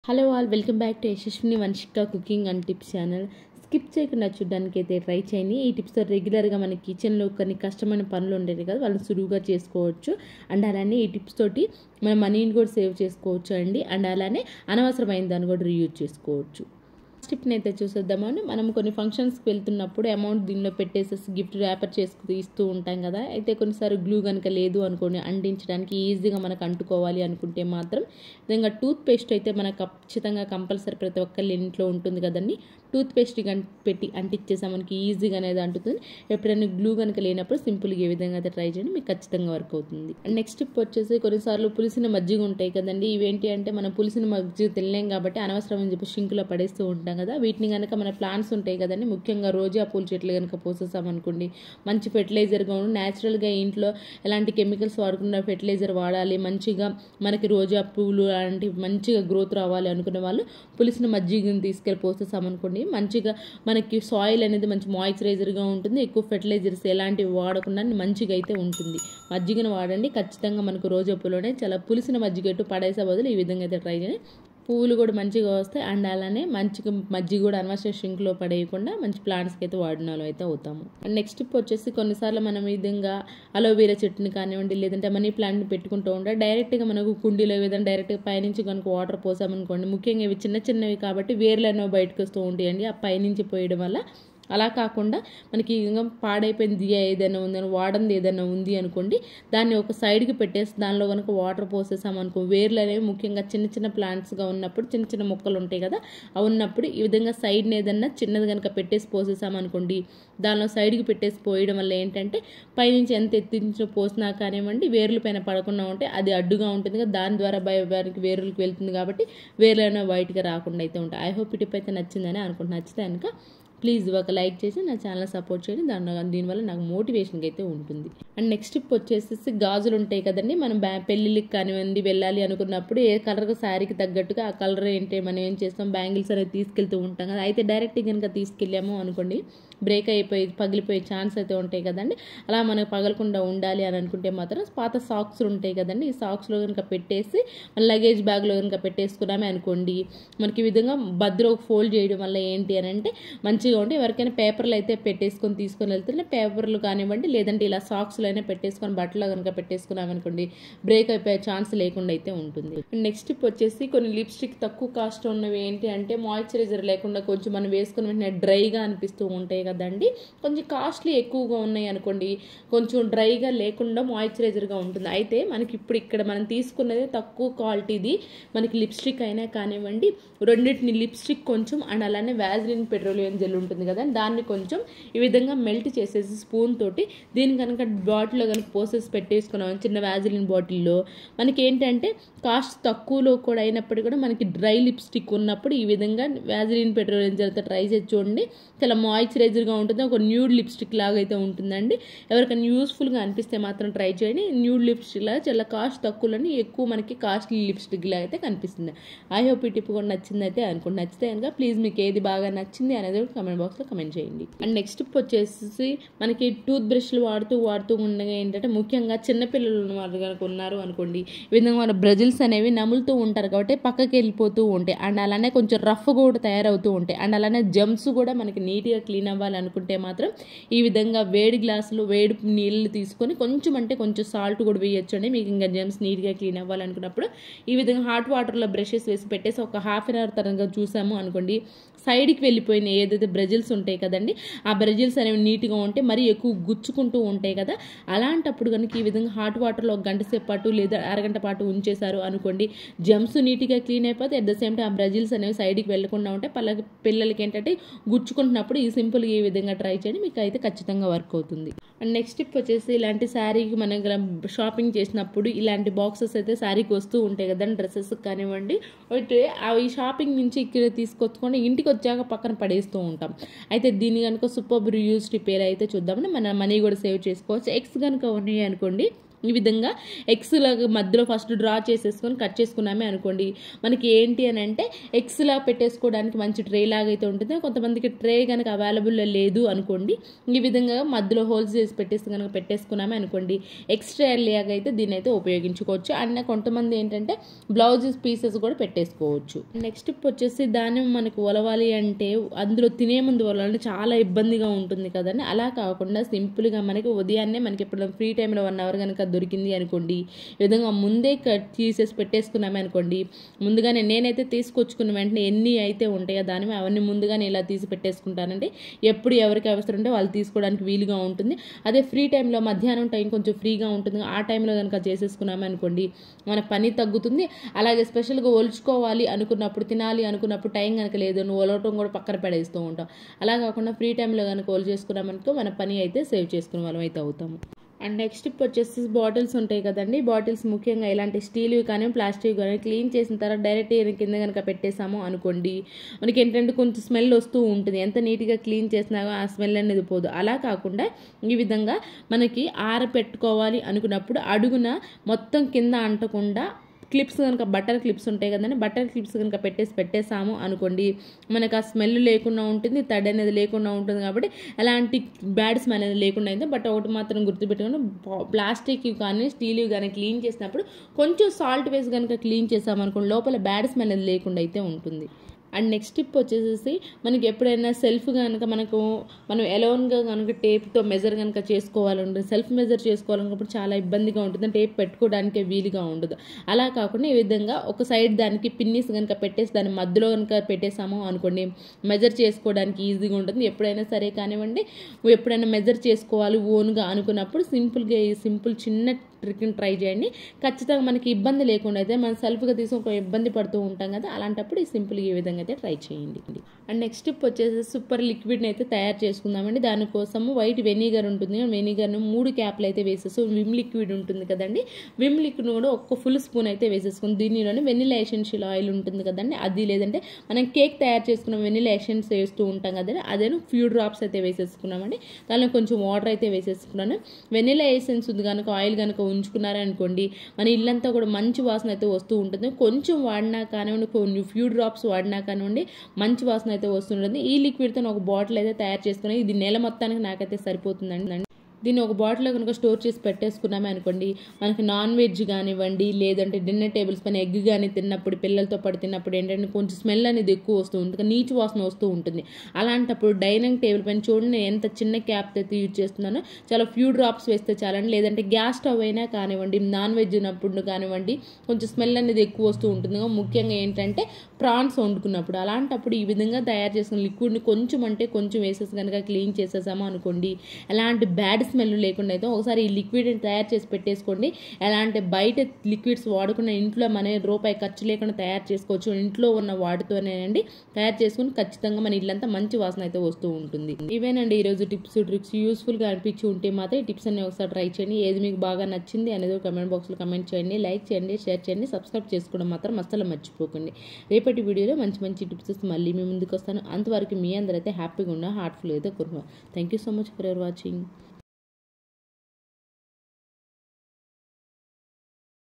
Hello all welcome back to Yashaswini Vamshika cooking and tips channel. Skip చేయకుండా చూడడానికి అయితే try చేయండి. ఈ టిప్స్తో రెగ్యులర్గా మన కిచెన్లో కొన్ని కష్టమైన పనులు ఉండేవి కదా, వాళ్ళని సులువుగా చేసుకోవచ్చు. అండ్ అలానే ఈ టిప్స్ తోటి మన మనీని కూడా సేవ్ చేసుకోవచ్చు అండి. అండ్ అలానే అనవసరమైన దాన్ని కూడా రీయూజ్ చేసుకోవచ్చు. టిప్ని అయితే చూసేద్దామని, మనం కొన్ని ఫంక్షన్స్కి వెళ్తున్నప్పుడు అమౌంట్ దీనిలో పెట్టేసేసి గిఫ్ట్ ర్యాపర్ చేసుకుని ఇస్తూ ఉంటాం కదా. అయితే కొన్నిసార్లు గ్లూ కనుక లేదు అనుకోని అంటించడానికి ఈజీగా మనకు అంటుకోవాలి అనుకుంటే మాత్రం విధంగా టూత్ పేస్ట్ అయితే మనకు ఖచ్చితంగా కంపల్సరీ ప్రతి ఒక్కరి ఇంట్లో ఉంటుంది కదండి. టూత్ పేస్ట్ పెట్టి అంటించేసాం మనకి ఈజీగా అనేది అంటుతుంది. ఎప్పుడైనా గ్లూ కనుక లేనప్పుడు సింపుల్గా ఏ విధంగా అయితే ట్రై చేయండి, మీకు ఖచ్చితంగా వర్క్ అవుతుంది. అండ్ నెక్స్ట్ టిప్ వచ్చేసి, కొన్నిసార్లు పులిసిన మజ్జిగ ఉంటాయి కదండి. ఇవేంటి అంటే మనం పులిసిన మజ్జిగ తినలేం కాబట్టి అనవసరం అని చెప్పి షింకులో పడేస్తూ ఉంటాం కదా. వీటిని కనుక మన ప్లాంట్స్ ఉంటాయి కదండి, ముఖ్యంగా రోజా పూల చెట్లు కనుక పోసేసామనుకోండి, మంచి ఫెర్టిలైజర్గా ఉండి న్యాచురల్గా ఇంట్లో ఎలాంటి కెమికల్స్ వాడకుండా ఫెర్టిలైజర్ వాడాలి, మంచిగా మనకి రోజా పూలు అలాంటి మంచిగా గ్రోత్ రావాలి అనుకునే వాళ్ళు పులిసిన మజ్జిగని తీసుకెళ్ళి పోసేసామనుకోండి, మంచిగా మనకి సాయిల్ అనేది మంచి మాయిశ్చరైజర్గా ఉంటుంది. ఎక్కువ ఫెర్టిలైజర్స్ ఎలాంటివి వాడకుండా మంచిగా అయితే ఉంటుంది. మజ్జిగను వాడండి, ఖచ్చితంగా మనకు రోజా పూలోనే చాలా పులిసిన మజ్జిగ పడేసే బదులు ఈ విధంగా అయితే ట్రై చేయండి. పువ్వులు కూడా మంచిగా వస్తాయి. అండ్ అలానే మంచిగా మజ్జిగ కూడా అనవసర షింక్లో పడేయకుండా మంచి ప్లాంట్స్కి అయితే వాడినాలో అయితే అవుతాము. అండ్ నెక్స్ట్ టిప్ వచ్చేసి, కొన్నిసార్లు మనం ఈ విధంగా అలోవెరా చెట్టుని కానివ్వండి, లేదంటే మనీ ప్లాంట్ని పెట్టుకుంటూ ఉంటే డైరెక్ట్గా మనకు కుండీలో విధంగా డైరెక్ట్గా పైనుంచి కనుక వాటర్ పోసామనుకోండి, ముఖ్యంగా ఇవి చిన్న చిన్నవి కాబట్టి వేర్లు అనేవి బయటకు వస్తూ ఉంటాయండి. ఆ పైనుంచి పోయడం వల్ల అలా కాకుండా మనకి ఇంకా పాడైపోయిన దియా ఏదైనా ఉందని వాడంది ఏదైనా ఉంది అనుకోండి, దాన్ని ఒక సైడ్కి పెట్టేసి దానిలో కనుక వాటర్ పోసేసామనుకో, వేర్లు అనేవి ముఖ్యంగా చిన్న చిన్న ప్లాంట్స్గా ఉన్నప్పుడు చిన్న చిన్న మొక్కలు ఉంటాయి కదా, అవి ఉన్నప్పుడు ఈ విధంగా సైడ్ని ఏదన్నా చిన్నది కనుక పెట్టేసి పోసేసామనుకోండి, దానిలో సైడ్కి పెట్టేసి పోయడం వల్ల ఏంటంటే పైనుంచి ఎంత ఎత్తించిన పోసినా కానివ్వండి వేర్ల పైన పడకుండా ఉంటే అది అడ్డుగా ఉంటుంది కదా, దాని ద్వారా వారికి వేర్లకు వెళ్తుంది కాబట్టి వేర్లు అనేవి వైట్గా రాకుండా అయితే ఉంటాయి. ఐ హోప్ ఈ టిప్ అయితే నచ్చిందని అనుకుంటున్నాను. నచ్చితే కనుక ప్లీజ్ ఒక లైక్ చేసి నా ఛానల్ సపోర్ట్ చేయండి. దీనివల్ల నాకు మోటివేషన్గా అయితే ఉంటుంది. అండ్ నెక్స్ట్ టిప్ వచ్చేసి, గాజులు ఉంటాయి కదండి, మనం పెళ్ళిళ్ళకి కానివ్వండి వెళ్ళాలి అనుకున్నప్పుడు ఏ కలర్ శారీకి తగ్గట్టుగా ఆ కలర్ ఏంటి మనం ఏం చేస్తాం, బ్యాంగిల్స్ అనేది తీసుకెళ్తూ ఉంటాం కదా. అయితే డైరెక్ట్గా కనుక తీసుకెళ్ళాము అనుకోండి, బ్రేక్ అయిపోయి పగిలిపోయే ఛాన్స్ అయితే ఉంటాయి కదండి. అలా మనకు పగలకుండా ఉండాలి అని అనుకుంటే మాత్రం పాత సాక్స్ ఉంటాయి కదండి, ఈ సాక్స్లో కనుక పెట్టేసి మన లగేజ్ బ్యాగ్లో కనుక పెట్టేసుకున్నామే అనుకోండి, మనకి ఈ విధంగా భద్రలో ఫోల్డ్ చేయడం వల్ల ఏంటి అని అంటే మంచిగా ఉంటే ఎవరికైనా పేపర్లు అయితే పెట్టేసుకొని తీసుకొని వెళ్తుంటే పేపర్లు కానివ్వండి, లేదంటే ఇలా సాక్స్లో అయినా పెట్టేసుకొని బట్టలో కనుక పెట్టేసుకున్నామనుకోండి బ్రేక్ అయిపోయే ఛాన్స్ లేకుండా అయితే ఉంటుంది. నెక్స్ట్ టిప్ వచ్చేసి, కొన్ని లిప్స్టిక్ తక్కువ కాస్ట్ ఉన్నవి ఏంటి అంటే మాయిశ్చరైజర్ లేకుండా కొంచెం మనం వేసుకుని వెంటనే డ్రైగా అనిపిస్తూ ఉంటాయి కదండి. కొంచెం కాస్ట్లీ ఎక్కువగా ఉన్నాయి అనుకోండి, కొంచెం డ్రైగా లేకుండా మాయిశ్చరైజర్గా ఉంటుంది. అయితే మనకి ఇప్పుడు ఇక్కడ మనం తీసుకున్నది తక్కువ క్వాలిటీది మనకి లిప్స్టిక్ అయినా కానివ్వండి, రెండింటిని లిప్స్టిక్ కొంచెం అండ్ అలానే వ్యాజిలిన్ పెట్రోలియం జెల్ ఉంటుంది కదా, దాన్ని కొంచెం ఈ విధంగా మెల్ట్ చేసేసి స్పూన్ తోటి దీని కనుక బాటిల్లో కనుక పోసేసి పెట్టేసుకున్నాం చిన్న వ్యాజిలిన్ బాటిల్లో, మనకి ఏంటంటే కాస్ట్ తక్కువలో కూడా అయినప్పుడు కూడా మనకి డ్రై లిప్స్టిక్ ఉన్నప్పుడు ఈ విధంగా వ్యాజిలిన్ పెట్రోలియం జెల్తో ట్రై చేసి చూడండి, చాలా మాయిశ్చరైజర్గా ఉంటుంది. ఒక న్యూడ్ లిప్స్టిక్ లాగా అయితే ఉంటుందండి. ఎవరికైనా యూస్ఫుల్గా అనిపిస్తే మాత్రం ట్రై చేయండి. న్యూడ్ లిప్స్టిక్ లాగా చాలా కాస్ట్ తక్కువలోని ఎక్కువ మనకి కాస్ట్లీ లిప్స్టిక్ లాగా అయితే కనిపిస్తుంది. ఐ హోప్ ఈ టిప్ కూడా నచ్చింది అయితే అనుకోండి. నచ్చితే కనుక ప్లీజ్ మీకు ఏది బాగా నచ్చింది అనేది కమెంట్ బాక్స్లో కమెంట్ చేయండి. అండ్ నెక్స్ట్ టిప్ వచ్చేసి, మనకి టూత్ బ్రష్లు వాడుతూ ఉండగా ఏంటంటే ముఖ్యంగా చిన్నపిల్లలు ఉన్న వాళ్ళు కనుక ఉన్నారు అనుకోండి, ఈ విధంగా మన బ్రజిల్స్ అనేవి నములుతూ ఉంటారు కాబట్టి పక్కకి వెళ్ళిపోతూ ఉంటాయి. అండ్ అలానే కొంచెం రఫ్ కూడా తయారవుతూ ఉంటాయి. అండ్ అలానే జమ్స్ కూడా మనకి నీట్గా క్లీన్ అవ్వాలి అనుకుంటే మాత్రం ఈ విధంగా వేడి గ్లాసులు వేడి నీళ్ళు తీసుకొని కొంచెం అంటే కొంచెం సాల్ట్ కూడా వేయొచ్చు అండి. మీకు ఇంకా జమ్స్ నీట్గా క్లీన్ అవ్వాలనుకున్నప్పుడు ఈ విధంగా హాట్ వాటర్లో బ్రషెస్ వేసి పెట్టేసి ఒక హాఫ్ అన్ అవర్ తరంగా చూసాము అనుకోండి, సైడ్కి వెళ్ళిపోయిన ఏదైతే బ్రజిల్స్ ఉంటాయి కదండి, ఆ బ్రజిల్స్ అనేవి నీట్గా ఉంటే మరీ ఎక్కువ గుచ్చుకుంటూ ఉంటాయి కదా, అలాంటప్పుడు కనుక ఈ విధంగా హాట్ వాటర్లో ఒక గంట సేపు పాటు లేదా అరగంట పాటు ఉంచేశారు అనుకోండి, జమ్స్ నీట్గా క్లీన్ అయిపోతే అట్ ద సేమ్ టైం ఆ బ్రజిల్స్ అనేవి సైడ్కి వెళ్ళకుండా ఉంటాయి. పిల్లలకి ఏంటంటే గుచ్చుకుంటున్నప్పుడు ఈ సింపుల్గా ఈ విధంగా ట్రై చేయండి, మీకు అయితే ఖచ్చితంగా వర్క్ అవుతుంది. అండ్ నెక్స్ట్ టిప్ వచ్చేసి, ఇలాంటి శారీకి మనం షాపింగ్ చేసినప్పుడు ఇలాంటి బాక్సెస్ అయితే శారీకి వస్తూ ఉంటాయి కదా, డ్రెస్సెస్ కానివ్వండి, అయితే అవి షాపింగ్ నుంచి ఇక్కడ తీసుకొచ్చుకొని ఇంటికి వచ్చాక పక్కన పడేస్తూ ఉంటాం. అయితే దీన్ని కనుక సూపర్ యూజ్ టిప్ అయితే చూద్దామని మన మనీ కూడా సేవ్ చేసుకోవచ్చు. ఎగ్స్ కనుక ఉన్నాయి అనుకోండి, ఈ విధంగా ఎక్స్లా మధ్యలో ఫస్ట్ డ్రా చేసేసుకొని కట్ చేసుకున్నామే అనుకోండి, మనకి ఏంటి అని అంటే ఎక్స్లా పెట్టేసుకోవడానికి మంచి ట్రే లాగా అయితే ఉంటుంది. కొంతమందికి ట్రే కనుక అవైలబుల్లో లేదు అనుకోండి, ఈ విధంగా మధ్యలో హోల్స్ చేసి కనుక పెట్టేసుకున్నామే అనుకోండి, ఎక్స్ట్రా లాగా అయితే దీన్ని అయితే ఉపయోగించుకోవచ్చు. అండ్ కొంతమంది ఏంటంటే బ్లౌజెస్ పీసెస్ కూడా పెట్టేసుకోవచ్చు. నెక్స్ట్ టిప్ వచ్చేసి దాన్ని మనకు ఒలవాలి అంటే అందులో తినే ముందు ఒలవాలంటే చాలా ఇబ్బందిగా ఉంటుంది కదండి. అలా కాకుండా సింపుల్గా మనకి ఉదయాన్నే మనకి ఎప్పుడు ఫ్రీ టైంలో 1 అవర్ కనుక దొరికింది అనుకోండి, ఈ విధంగా ముందే కట్ తీసేసి పెట్టేసుకున్నామే అనుకోండి, ముందుగానే నేనైతే తీసుకొచ్చుకున్న వెంటనే ఎన్ని అయితే ఉంటాయో దాని అవన్నీ ముందుగానే ఇలా తీసి పెట్టేసుకుంటానండి. ఎప్పుడు ఎవరికి అవసరం ఉంటే వాళ్ళు తీసుకోవడానికి వీలుగా ఉంటుంది. అదే ఫ్రీ టైంలో మధ్యాహ్నం టైం కొంచెం ఫ్రీగా ఉంటుంది, ఆ టైంలో కనుక చేసేసుకున్నామే అనుకోండి మన పని తగ్గుతుంది. అలాగే స్పెషల్గా ఒలుచుకోవాలి అనుకున్నప్పుడు, తినాలి అనుకున్నప్పుడు టైం కనుక లేదు, నువ్వు ఒలవటం కూడా పక్కన పడేస్తూ ఉంటాం. అలా కాకుండా ఫ్రీ టైంలో కనుక ఒలు చేసుకున్నామనుకో మన పని అయితే సేవ్ చేసుకునే వాళ్ళం అయితే అవుతాము. అండ్ నెక్స్ట్ టిప్ వచ్చేసి బాటిల్స్ ఉంటాయి కదండి, బాటిల్స్ ముఖ్యంగా ఇలాంటి స్టీల్వి కానీ ప్లాస్టిక్ కానీ క్లీన్ చేసిన తర్వాత డైరెక్ట్ కింద కనుక పెట్టేసాము అనుకోండి, మనకి ఏంటంటే కొంచెం స్మెల్ వస్తూ ఉంటుంది. ఎంత నీట్గా క్లీన్ చేసినా ఆ స్మెల్ అనేది పోదు. అలా కాకుండా ఈ విధంగా మనకి ఆరపెట్టుకోవాలి అనుకున్నప్పుడు అడుగున మొత్తం కింద అంటకుండా క్లిప్స్ కనుక బట్టర్ క్లిప్స్ ఉంటాయి కదండి, బట్టర్ క్లిప్స్ కనుక పెట్టేసాము అనుకోండి, మనకు ఆ స్మెల్ లేకుండా ఉంటుంది, తడి అనేది లేకుండా ఉంటుంది. కాబట్టి ఎలాంటి బ్యాడ్ స్మెల్ అనేది లేకుండా అయితే. బట్ ఒకటి మాత్రం గుర్తుపెట్టుకుని ప్లాస్టిక్ కానీ స్టీల్ కానీ క్లీన్ చేసినప్పుడు కొంచెం సాల్ట్ వేసి కనుక క్లీన్ చేసామనుకోండి లోపల బ్యాడ్ స్మెల్ అనేది లేకుండా అయితే ఉంటుంది. అండ్ నెక్స్ట్ టిప్ వచ్చేసేసి మనకి ఎప్పుడైనా సెల్ఫ్ కనుక మనం ఎలోన్గా కనుక టేప్తో మెజర్ కనుక చేసుకోవాలంటే సెల్ఫ్ మెజర్ చేసుకోవాలనుకున్నప్పుడు చాలా ఇబ్బందిగా ఉంటుంది, టేప్ పెట్టుకోవడానికే వీలుగా ఉండదు. అలా కాకుండా ఈ విధంగా ఒక సైడ్ దానికి పిన్నిస్ కనుక పెట్టేసి దాని మధ్యలో కనుక పెట్టేసాము అనుకోండి, మెజర్ చేసుకోవడానికి ఈజీగా ఉంటుంది. ఎప్పుడైనా సరే కానివ్వండి, ఎప్పుడైనా మెజర్ చేసుకోవాలి ఓన్గా అనుకున్నప్పుడు సింపుల్ చిన్న ట్రిక్ని ట్రై చేయండి. ఖచ్చితంగా మనకి ఇబ్బంది లేకుండా అయితే మనం సెల్ఫ్గా తీసుకొని ఒక ఇబ్బంది పడుతూ ఉంటాం కదా, అలాంటప్పుడు ఈ సింపుల్గా ఈ విధంగా అయితే ట్రై చేయండి. అండ్ నెక్స్ట్ టిప్ వచ్చేసి సూపర్ లిక్విడ్ని అయితే తయారు చేసుకుందామండి. దానికోసము వైట్ వెనిగర్ ఉంటుంది, వెనిగర్ను 3 క్యాప్లు అయితే వేసేసి విమ్ లిక్విడ్ ఉంటుంది కదండి, విమ్ లిక్విడ్ కూడా ఒక ఫుల్ స్పూన్ అయితే వేసేసుకుని దీనిలోనే వెనిలా ఎసెన్షియల్ ఆయిల్ ఉంటుంది కదండి, అది లేదంటే మనం కేక్ తయారు చేసుకున్న వెనిలా ఎసెన్స్ వేస్తూ ఉంటాం కదండి, అదేను ఫ్యూ డ్రాప్స్ అయితే వేసేసుకున్నామండి. దానిలో కొంచెం వాటర్ అయితే వేసేసుకున్నాను. వెనిలా ఎసెన్స్ ఉంది కనుక ఆయిల్ కనుక ఉంచుకున్నారనుకోండి మన ఇల్లంతా కూడా మంచి వాసన అయితే వస్తూ ఉంటుంది. కొంచెం వాడినా కానివ్వండి, కొన్ని ఫ్యూ డ్రాప్స్ వాడినా కానివ్వండి మంచి వాసన అయితే వస్తుంటుంది. ఈ లిక్విడ్తో ఒక బాటిల్ అయితే తయారు చేసుకుని ఇది నెల మొత్తానికి నాకైతే సరిపోతుందండి. దీన్ని ఒక బాటిల్లో కనుక స్టోర్ చేసి పెట్టేసుకున్నామే అనుకోండి, మనకి నాన్ వెజ్ కానివ్వండి లేదంటే డిన్నర్ టేబుల్స్ పైన ఎగ్ కానీ తిన్నప్పుడు పిల్లలతో పాటు తిన్నప్పుడు ఏంటంటే కొంచెం స్మెల్ అనేది ఎక్కువ వస్తూ ఉంటుంది, నీచు వాసన వస్తూ ఉంటుంది. అలాంటప్పుడు డైనింగ్ టేబుల్ పైన చూడండి నేను ఎంత చిన్న క్యాప్ అయితే యూజ్ చేస్తున్నానో, చాలా ఫ్యూ డ్రాప్స్ వేస్తే చాలండి. లేదంటే గ్యాస్ స్టవ్ అయినా కానివ్వండి, నాన్ వెజ్ ఉన్నప్పుడు కానివ్వండి కొంచెం స్మెల్ అనేది ఎక్కువ వస్తూ ఉంటుంది. ముఖ్యంగా ఏంటంటే ప్రాన్స్ వండుకున్నప్పుడు, అలాంటప్పుడు ఈ విధంగా తయారు చేసుకున్న లిక్విడ్ని కొంచెం వేసేసి కనుక క్లీన్ చేసేసాము అనుకోండి, ఎలాంటి బ్యాడ్ స్మెల్ లేకుండా అయితే ఒకసారి ఈ లిక్విడ్ని తయారు చేసి పెట్టేసుకోండి. ఎలాంటి బయట లిక్విడ్స్ వాడకుండా ఇంట్లో మన రూపాయి ఖర్చు లేకుండా తయారు చేసుకోవచ్చు. ఇంట్లో ఉన్న వాటితోనేనండి తయారు చేసుకుని ఖచ్చితంగా మన ఇల్లంతా మంచి వాసన అయితే వస్తూ ఉంటుంది. ఇవేనండి ఈరోజు టిప్స్ ట్రిక్స్. యూస్ఫుల్గా అనిపించి ఉంటే మాత్రం ఈ టిప్స్ అన్ని ఒకసారి ట్రై చేయండి. ఏది మీకు బాగా నచ్చింది అనేది కమెంట్ బాక్స్లో కమెంట్ చేయండి, లైక్ చేయండి, షేర్ చేయండి, సబ్స్క్రైబ్ చేసుకోవడం మాత్రం అస్సలు మర్చిపోకండి. రేపటి వీడియోలో మంచి టిప్స్ మళ్ళీ మీ ముందుకు వస్తాను. అంతవరకు మీ అందరైతే హ్యాపీగా ఉన్న హార్ట్ఫుల్ అయితే కోరుకుంటున్నాను. Thank you so much for your watching.